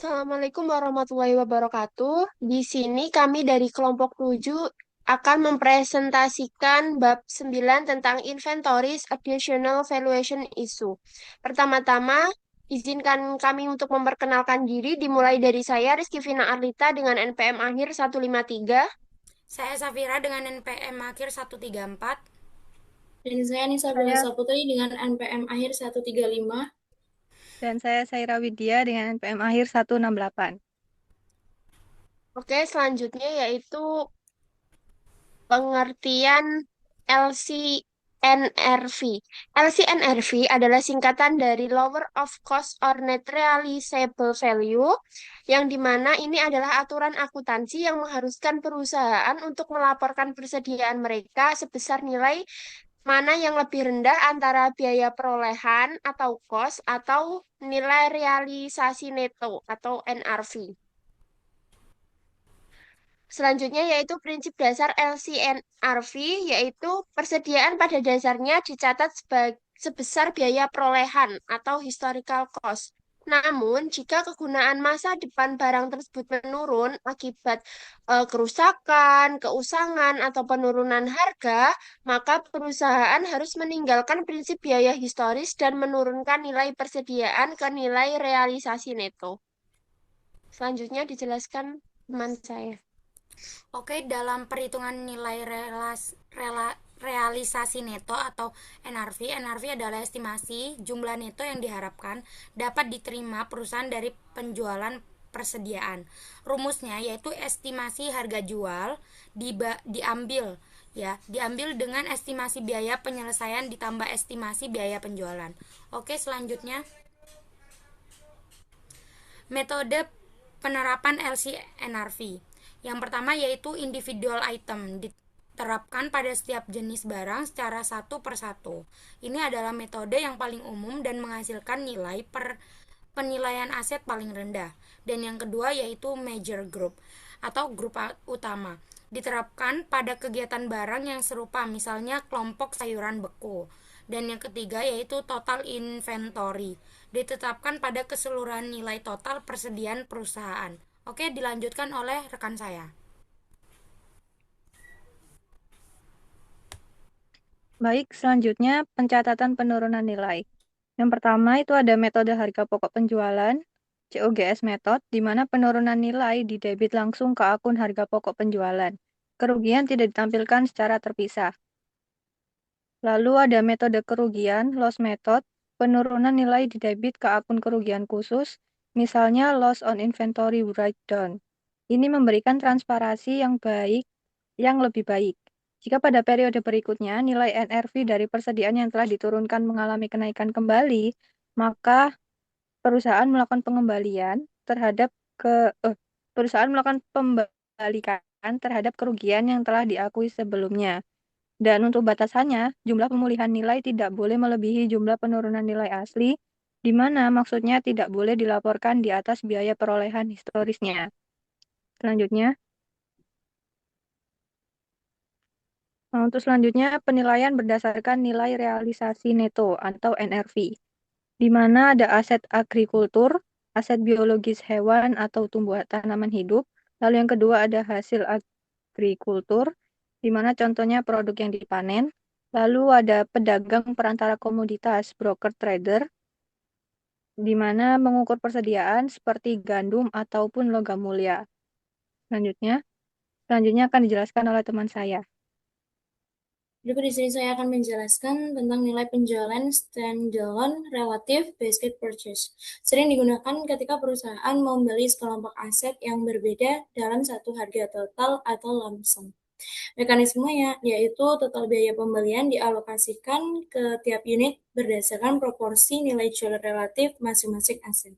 Assalamualaikum warahmatullahi wabarakatuh. Di sini kami dari kelompok 7 akan mempresentasikan bab 9 tentang Inventories Additional Valuation Issue. Pertama-tama, izinkan kami untuk memperkenalkan diri dimulai dari saya Rizky Vina Arlita dengan NPM akhir 153. Saya Safira dengan NPM akhir 134. Dan saya Nisa Bella Saya Saputri dengan NPM akhir 135. dan saya Saira Widya dengan NPM akhir 168. Oke, selanjutnya yaitu pengertian LCNRV. LCNRV adalah singkatan dari Lower of Cost or Net Realizable Value, yang dimana ini adalah aturan akuntansi yang mengharuskan perusahaan untuk melaporkan persediaan mereka sebesar nilai mana yang lebih rendah antara biaya perolehan atau cost atau nilai realisasi neto atau NRV. Selanjutnya yaitu prinsip dasar LCNRV, yaitu persediaan pada dasarnya dicatat sebesar biaya perolehan atau historical cost. Namun, jika kegunaan masa depan barang tersebut menurun akibat kerusakan, keusangan, atau penurunan harga, maka perusahaan harus meninggalkan prinsip biaya historis dan menurunkan nilai persediaan ke nilai realisasi neto. Selanjutnya dijelaskan teman saya. Oke, dalam perhitungan nilai realisasi neto atau NRV, NRV adalah estimasi jumlah neto yang diharapkan dapat diterima perusahaan dari penjualan persediaan. Rumusnya yaitu estimasi harga jual diambil dengan estimasi biaya penyelesaian ditambah estimasi biaya penjualan. Oke, selanjutnya metode penerapan LCNRV. Yang pertama yaitu individual item, diterapkan pada setiap jenis barang secara satu per satu. Ini adalah metode yang paling umum dan menghasilkan nilai penilaian aset paling rendah. Dan yang kedua yaitu major group atau grup utama. Diterapkan pada kegiatan barang yang serupa, misalnya kelompok sayuran beku. Dan yang ketiga yaitu total inventory, ditetapkan pada keseluruhan nilai total persediaan perusahaan. Oke, dilanjutkan oleh rekan saya. Baik, selanjutnya pencatatan penurunan nilai. Yang pertama itu ada metode harga pokok penjualan, COGS method, di mana penurunan nilai didebit langsung ke akun harga pokok penjualan. Kerugian tidak ditampilkan secara terpisah. Lalu ada metode kerugian, loss method, penurunan nilai didebit ke akun kerugian khusus, misalnya loss on inventory write-down. Ini memberikan transparansi yang lebih baik. Jika pada periode berikutnya nilai NRV dari persediaan yang telah diturunkan mengalami kenaikan kembali, maka perusahaan melakukan pengembalian terhadap perusahaan melakukan pembalikan terhadap kerugian yang telah diakui sebelumnya. Dan untuk batasannya, jumlah pemulihan nilai tidak boleh melebihi jumlah penurunan nilai asli, di mana maksudnya tidak boleh dilaporkan di atas biaya perolehan historisnya. Selanjutnya, untuk selanjutnya penilaian berdasarkan nilai realisasi neto atau NRV, di mana ada aset agrikultur, aset biologis hewan atau tumbuhan tanaman hidup, lalu yang kedua ada hasil agrikultur, di mana contohnya produk yang dipanen, lalu ada pedagang perantara komoditas, broker trader, di mana mengukur persediaan seperti gandum ataupun logam mulia. Selanjutnya akan dijelaskan oleh teman saya. Berikut di sini saya akan menjelaskan tentang nilai penjualan standalone relative basket purchase. Sering digunakan ketika perusahaan membeli sekelompok aset yang berbeda dalam satu harga total atau lump sum. Mekanismenya yaitu total biaya pembelian dialokasikan ke tiap unit berdasarkan proporsi nilai jual relatif masing-masing aset.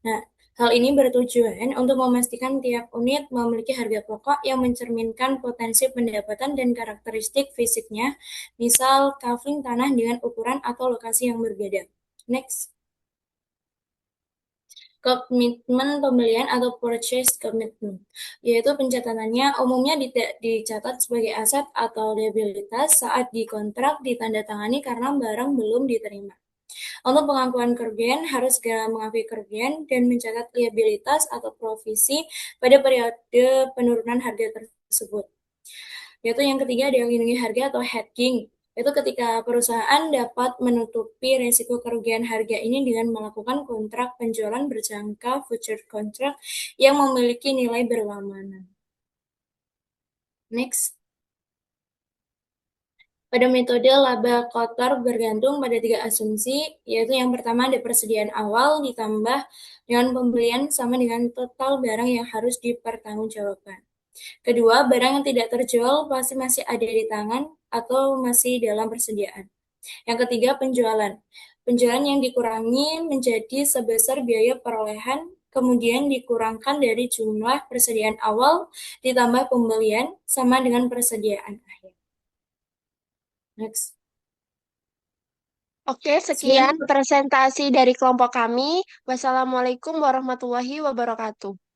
Nah, hal ini bertujuan untuk memastikan tiap unit memiliki harga pokok yang mencerminkan potensi pendapatan dan karakteristik fisiknya, misal kavling tanah dengan ukuran atau lokasi yang berbeda. Next. Komitmen pembelian atau purchase commitment, yaitu pencatatannya umumnya dicatat sebagai aset atau liabilitas saat dikontrak ditandatangani karena barang belum diterima. Untuk pengakuan kerugian, harus segera mengakui kerugian dan mencatat liabilitas atau provisi pada periode penurunan harga tersebut. Yaitu yang ketiga adalah lindungi harga atau hedging. Itu ketika perusahaan dapat menutupi risiko kerugian harga ini dengan melakukan kontrak penjualan berjangka future contract yang memiliki nilai berlawanan. Next. Pada metode laba kotor bergantung pada 3 asumsi, yaitu yang pertama ada persediaan awal ditambah dengan pembelian sama dengan total barang yang harus dipertanggungjawabkan. Kedua, barang yang tidak terjual pasti masih ada di tangan atau masih dalam persediaan. Yang ketiga, penjualan. Penjualan yang dikurangi menjadi sebesar biaya perolehan, kemudian dikurangkan dari jumlah persediaan awal ditambah pembelian sama dengan persediaan akhir. Next. Oke, sekian presentasi dari kelompok kami. Wassalamualaikum warahmatullahi wabarakatuh.